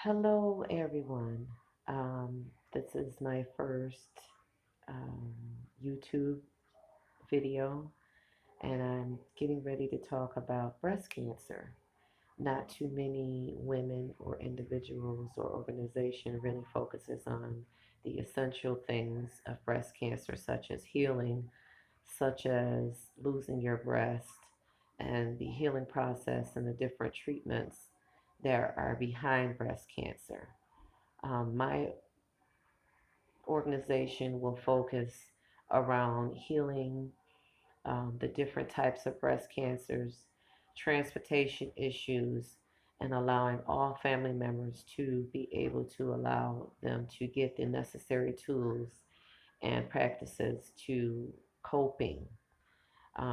Hello, everyone. This is my first um, YouTube video, and I'm getting ready to talk about breast cancer. Not too many women or individuals or organization really focuses on the essential things of breast cancer, such as healing, such as losing your breast, and the healing process and the different treatments that are behind breast cancer. My organization will focus around healing the different types of breast cancers, transportation issues, and allowing all family members to be able to allow them to get the necessary tools and practices to coping.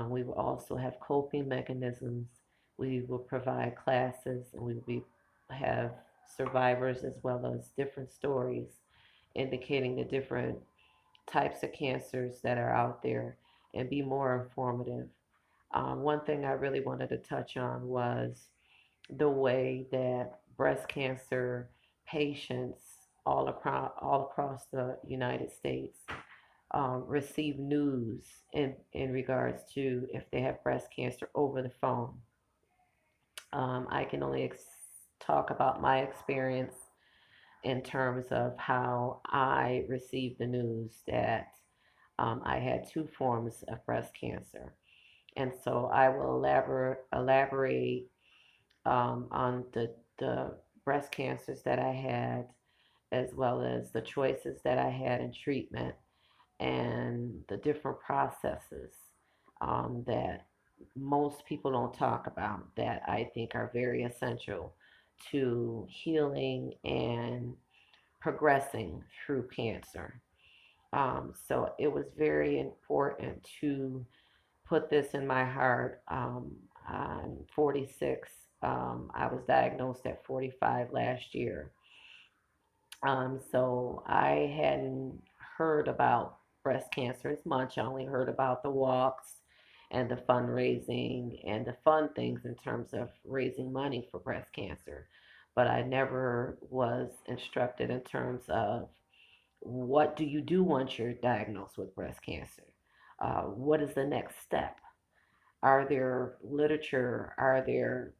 We will also have coping mechanisms. We will provide classes, and we will have survivors as well as different stories indicating the different types of cancers that are out there and be more informative. One thing I really wanted to touch on was the way that breast cancer patients all across the United States receive news in regards to if they have breast cancer over the phone. I can only talk about my experience in terms of how I received the news that I had two forms of breast cancer. And so I will elaborate on the breast cancers that I had, as well as the choices that I had in treatment and the different processes that most people don't talk about that I think are very essential to healing and progressing through cancer. So it was very important to put this in my heart. I'm 46. I was diagnosed at 45 last year. So I hadn't heard about breast cancer as much. I only heard about the walks and the fundraising and the fun things in terms of raising money for breast cancer. But I never was instructed in terms of what do you do once you're diagnosed with breast cancer? What is the next step? Are there literature? Are there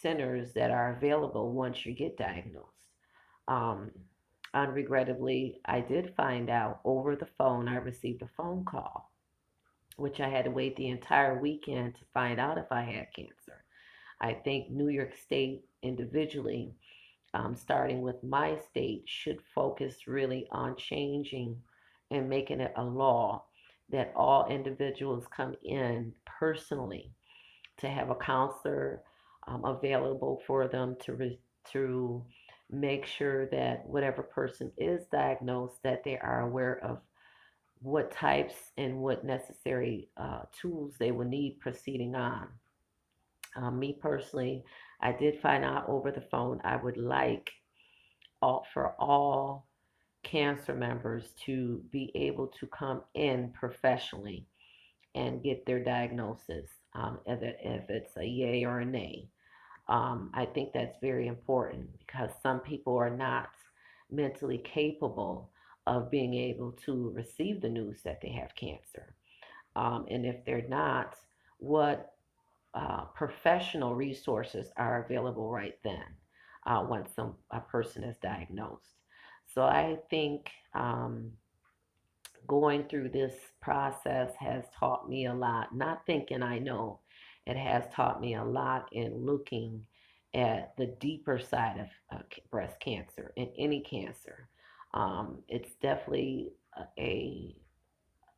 centers that are available once you get diagnosed? Um, Unregrettably, I did find out over the phone. I received a phone call, which I had to wait the entire weekend to find out if I had cancer. I think New York State individually, starting with my state, should focus really on changing and making it a law that all individuals come in personally to have a counselor available for them to make sure that whatever person is diagnosed that they are aware of what types and what necessary tools they will need proceeding on. Me personally, I did find out over the phone I would like for all cancer members to be able to come in professionally and get their diagnosis, if it's a yay or a nay. I think that's very important because some people are not mentally capable of being able to receive the news that they have cancer. And if they're not, what professional resources are available right then once a person is diagnosed? So I think going through this process has taught me a lot. Not thinking I know, it has taught me a lot in looking at the deeper side of breast cancer and any cancer. It's definitely a,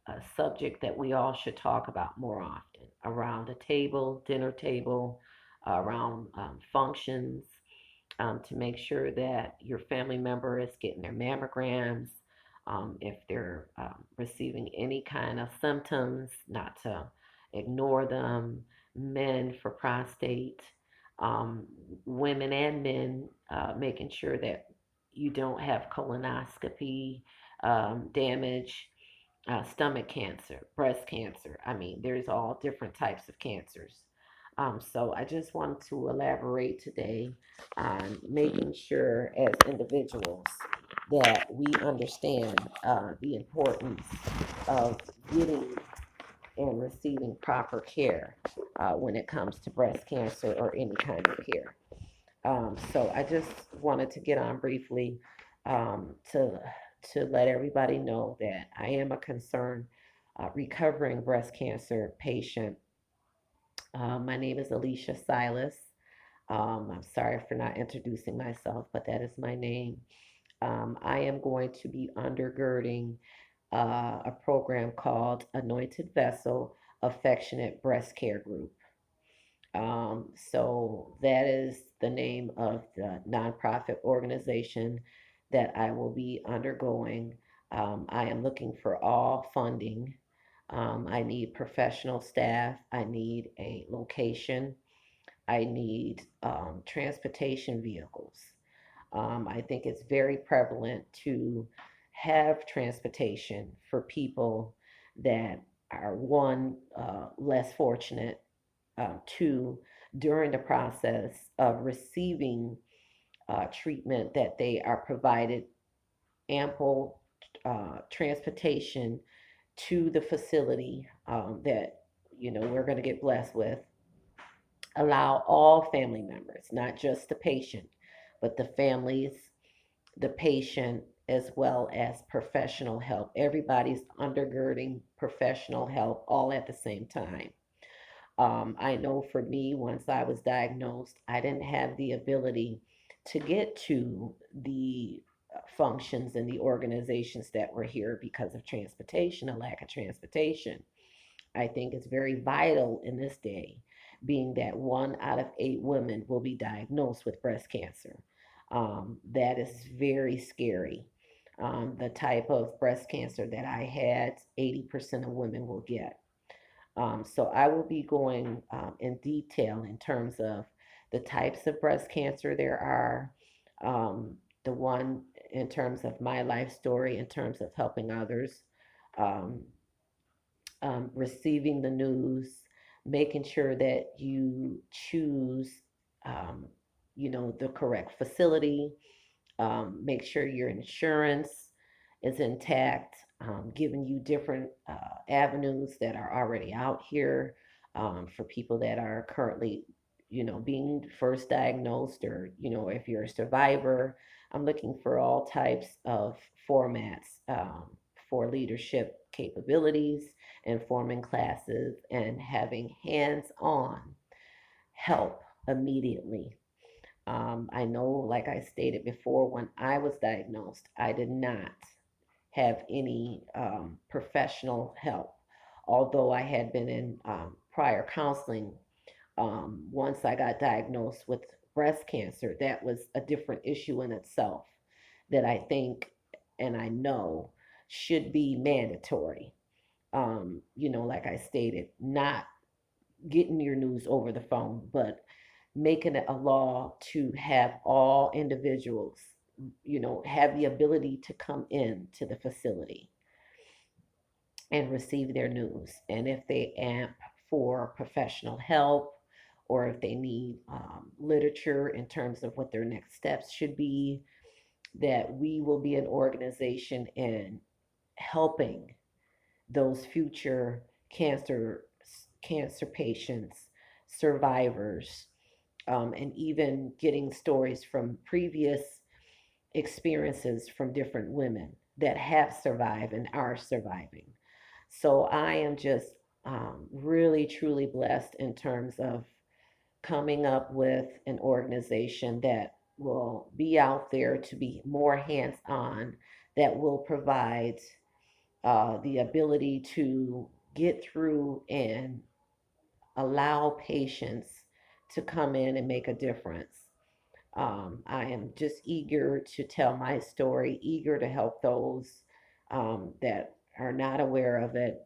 a subject that we all should talk about more often around the table, dinner table, around functions, to make sure that your family member is getting their mammograms, if they're receiving any kind of symptoms, not to ignore them. Men for prostate, um, women and men, making sure that you don't have colonoscopy damage, stomach cancer, breast cancer. I mean, there's all different types of cancers. So I just wanted to elaborate today on making sure as individuals that we understand the importance of getting and receiving proper care when it comes to breast cancer or any kind of care. So I just wanted to get on briefly to let everybody know that I am a concerned recovering breast cancer patient. My name is Alicia Silas. I'm sorry for not introducing myself, but that is my name. I am going to be undergirding a program called Anointed Vessel Affectionate Breast Care Group. So that is the name of the nonprofit organization that I will be undergoing. I am looking for all funding. I need professional staff. I need a location. I need transportation vehicles. I think it's very prevalent to have transportation for people that are one, less fortunate, two, during the process of receiving treatment, that they are provided ample transportation to the facility that we're going to get blessed with. Allow all family members, not just the patient, but the families, the patient, as well as professional help. Everybody's undergirding professional help all at the same time. I know for me, once I was diagnosed, I didn't have the ability to get to the functions and the organizations that were here because of transportation, a lack of transportation. I think it's very vital in this day, being that 1 out of 8 women will be diagnosed with breast cancer. That is very scary. The type of breast cancer that I had, 80% of women will get. So I will be going in detail in terms of the types of breast cancer there are, the one in terms of my life story, in terms of helping others, um, receiving the news, making sure that you choose, um, the correct facility, make sure your insurance is intact, giving you different avenues that are already out here for people that are currently, being first diagnosed, or, if you're a survivor. I'm looking for all types of formats for leadership capabilities, informing classes, and having hands on help immediately. I know, like I stated before, when I was diagnosed, I did not have any professional help. Although I had been in prior counseling, once I got diagnosed with breast cancer, that was a different issue in itself that I think and I know should be mandatory. Like I stated, not getting your news over the phone, but making it a law to have all individuals, have the ability to come in to the facility and receive their news. And if they amp for professional help, or if they need literature in terms of what their next steps should be, that we will be an organization in helping those future cancer cancer patients, survivors, and even getting stories from previous experiences from different women that have survived and are surviving. So I am just really truly blessed in terms of coming up with an organization that will be out there to be more hands on, that will provide the ability to get through and allow patients to come in and make a difference. I am just eager to tell my story, eager to help those that are not aware of it,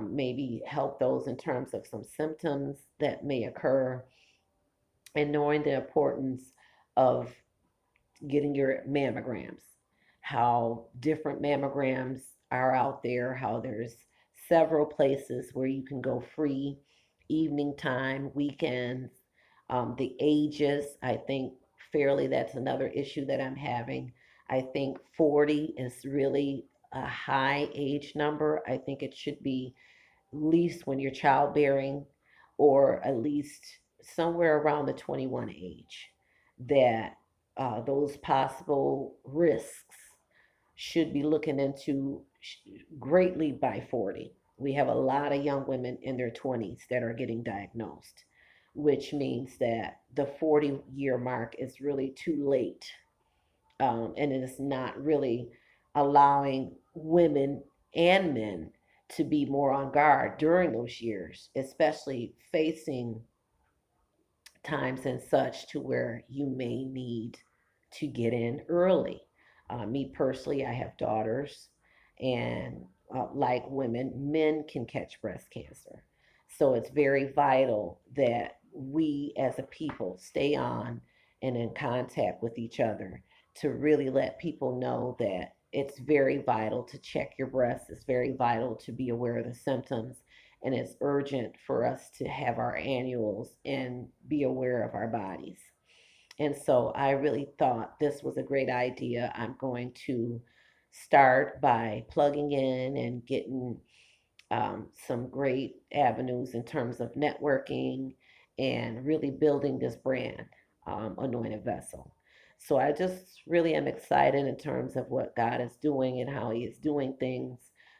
maybe help those in terms of some symptoms that may occur, and knowing the importance of getting your mammograms, how different mammograms are out there, how there's several places where you can go free evening time, weekends, the ages. I think fairly that's another issue that I'm having. I think 40 is really a high age number. I think it should be least when you're childbearing, or at least somewhere around the 21 age, that those possible risks should be looking into greatly by 40. We have a lot of young women in their 20s that are getting diagnosed, which means that the 40-year mark is really too late. And it is not really allowing women and men to be more on guard during those years, especially facing times and such to where you may need to get in early. Me personally, I have daughters, and like women, men can catch breast cancer. So it's very vital that we as a people stay on and in contact with each other to really let people know that it's very vital to check your breasts. It's very vital to be aware of the symptoms, and it's urgent for us to have our annuals and be aware of our bodies. And so I really thought this was a great idea. I'm going to start by plugging in and getting some great avenues in terms of networking and really building this brand, Anointed Vessel. So I just really am excited in terms of what God is doing and how He is doing things.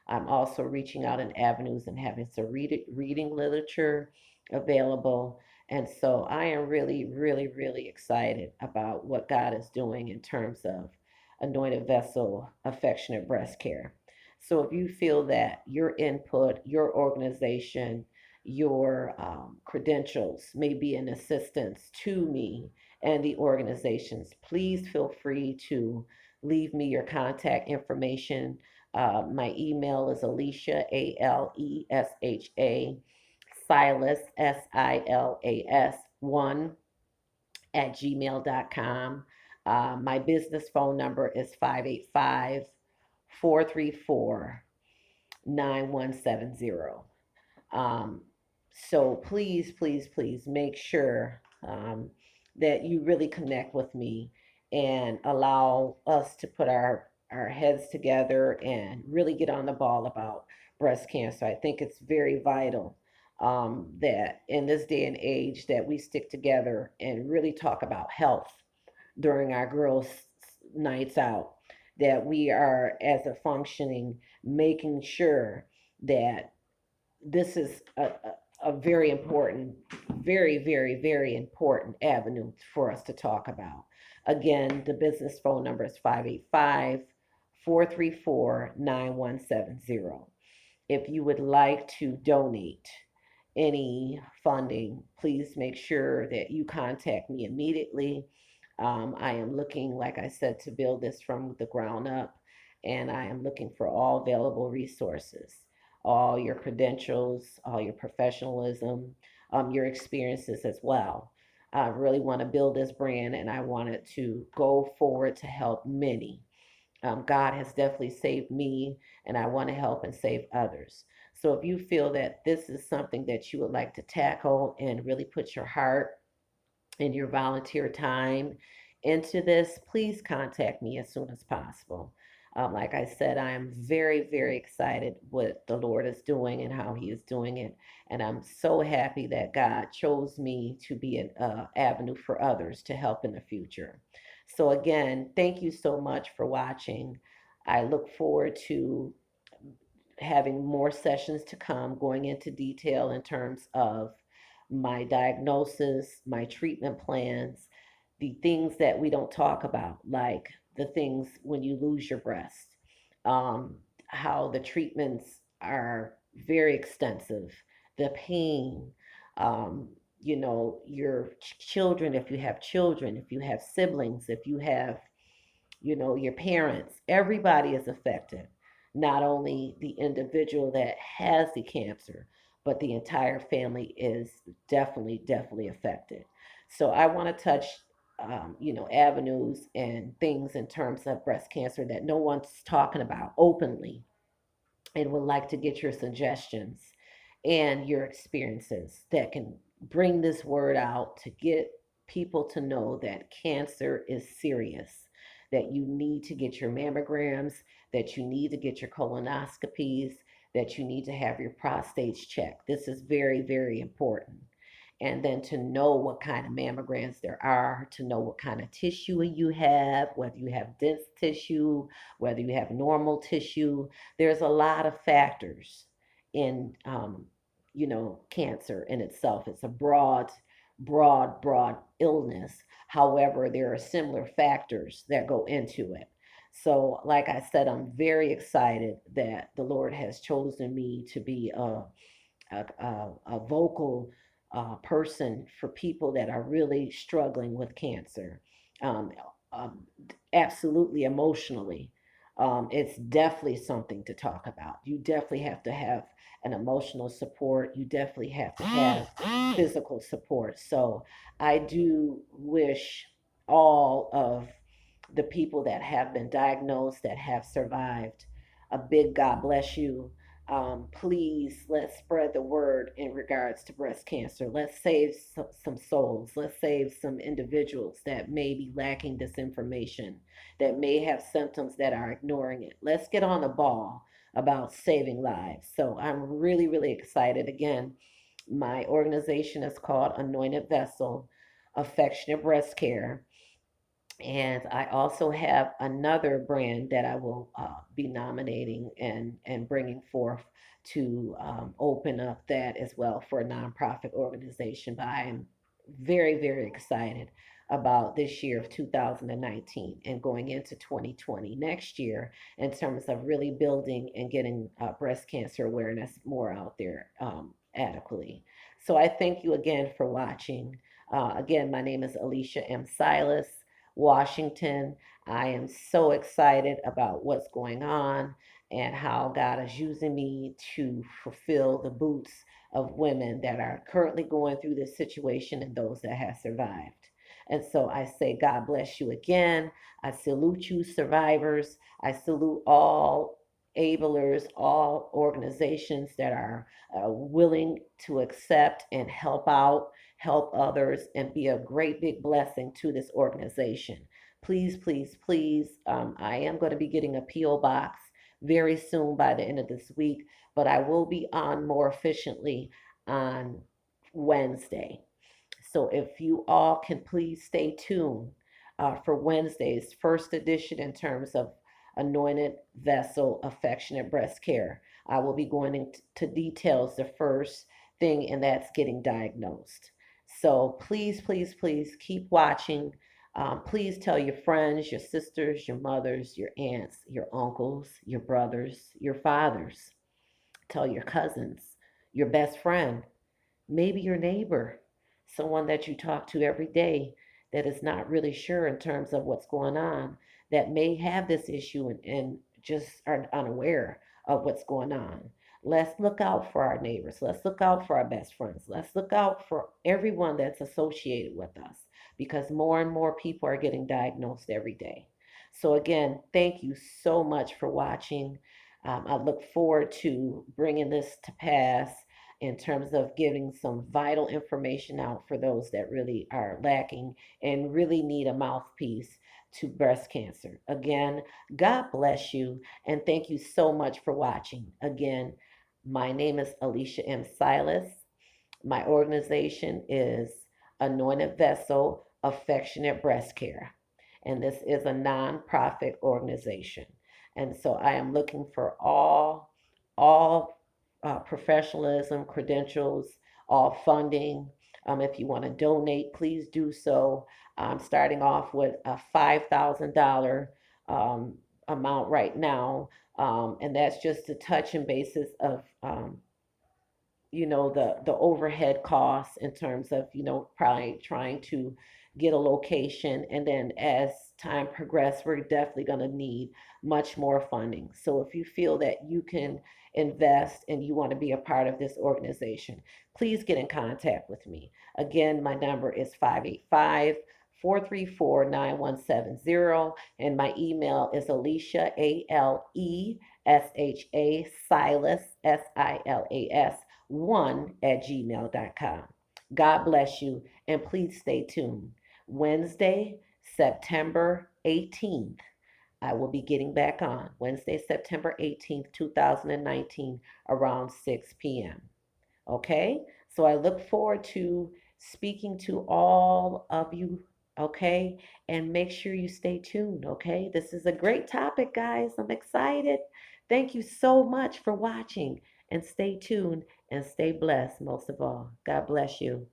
I'm also reaching out in avenues and having some reading literature available. And so I am really, really, really excited about what God is doing in terms of Anointed Vessel Affectionate Breast Care. So if you feel that your input, your organization, your credentials may be an assistance to me and the organizations, please feel free to leave me your contact information. My email is Alicia, Alesha, Silas, Silas, 1 at gmail.com. My business phone number is 585 434 9170. Um, so please, please, please make sure that you really connect with me and allow us to put our heads together and really get on the ball about breast cancer. I think it's very vital that in this day and age that we stick together and really talk about health during our girls' nights out, that we are as a functioning making sure that this is a very important, very, very, very important avenue for us to talk about. Again, the business phone number is 585 434 9170. If you would like to donate any funding, please make sure that you contact me immediately. I am looking, like I said, to build this from the ground up, and I am looking for all available resources, all your credentials, all your professionalism, your experiences as well. I really want to build this brand, and I want it to go forward to help many. God has definitely saved me, and I want to help and save others. So if you feel that this is something that you would like to tackle and really put your heart and your volunteer time into this, please contact me as soon as possible. Like I said, I am very, very excited what the Lord is doing and how He is doing it. And I'm so happy that God chose me to be an avenue for others to help in the future. So, again, thank you so much for watching. I look forward to having more sessions to come, going into detail in terms of my diagnosis, my treatment plans, the things that we don't talk about, like the things when you lose your breast, how the treatments are very extensive, the pain, um, your children, if you have children, if you have siblings, if you have your parents, everybody is affected. Not only the individual that has the cancer, but the entire family is definitely, definitely affected. So I want to touch, avenues and things in terms of breast cancer that no one's talking about openly, and would like to get your suggestions and your experiences that can bring this word out to get people to know that cancer is serious, that you need to get your mammograms, that you need to get your colonoscopies, that you need to have your prostates checked. This is very, very important. And then to know what kind of mammograms there are, to know what kind of tissue you have, whether you have dense tissue, whether you have normal tissue. There's a lot of factors in, cancer in itself. It's a broad illness. However, there are similar factors that go into it. So, like I said, I'm very excited that the Lord has chosen me to be a vocal person for people that are really struggling with cancer. Um, um, Absolutely emotionally. It's definitely something to talk about. You definitely have to have an emotional support. You definitely have to have physical support. So I do wish all of the people that have been diagnosed, that have survived, a big God bless you. Please, let's spread the word in regards to breast cancer. Let's save some souls. Let's save some individuals that may be lacking this information, that may have symptoms that are ignoring it. Let's get on the ball about saving lives. So I'm really, really excited. Again, my organization is called Anointed Vessel, Affectionate Breast Care. And I also have another brand that I will be nominating and bringing forth to open up that as well for a nonprofit organization. But I am very, very excited about this year of 2019 and going into 2020 next year in terms of really building and getting breast cancer awareness more out there adequately. So I thank you again for watching. Again, my name is Alicia M. Silas. Washington. I am so excited about what's going on and how God is using me to fulfill the boots of women that are currently going through this situation and those that have survived. And so I say, God bless you again. I salute you, survivors. I salute all ablers, all organizations that are willing to accept and help out, help others, and be a great big blessing to this organization. Please, please, please, I am going to be getting a P.O. box very soon by the end of this week, but I will be on more efficiently on Wednesday. So if you all can please stay tuned for Wednesday's first edition in terms of Anointed Vessel Affectionate Breast Care. I will be going into details the first thing, and that's getting diagnosed. So please, please, please keep watching. Please tell your friends, your sisters, your mothers, your aunts, your uncles, your brothers, your fathers. Tell your cousins, your best friend, maybe your neighbor, someone that you talk to every day that is not really sure in terms of what's going on, that may have this issue and just are unaware of what's going on. Let's look out for our neighbors. Let's look out for our best friends. Let's look out for everyone that's associated with us because more and more people are getting diagnosed every day. So, again, thank you so much for watching. I look forward to bringing this to pass in terms of giving some vital information out for those that really are lacking and really need a mouthpiece to breast cancer. Again, God bless you and thank you so much for watching. Again, my name is Alicia M. Silas. My organization is Anointed Vessel Affectionate Breast Care, and this is a nonprofit organization. And so I am looking for all professionalism, credentials, all funding. If you want to donate, please do so. I'm starting off with a $5,000 amount right now, and that's just a touch and basis of the overhead costs in terms of probably trying to get a location, and then as time progresses we're definitely going to need much more funding. So if you feel that you can invest and you want to be a part of this organization, please get in contact with me. Again, my number is 585-434-9170, and my email is Alicia, ALESHA, Silas, SILAS 1@gmail.com. God bless you, and please stay tuned. Wednesday, September 18th, I will be getting back on Wednesday, September 18th, 2019, around 6 p.m. Okay? So I look forward to speaking to all of you. Okay? And make sure you stay tuned. Okay? This is a great topic, guys. I'm excited. Thank you so much for watching. And stay tuned and stay blessed, most of all. God bless you.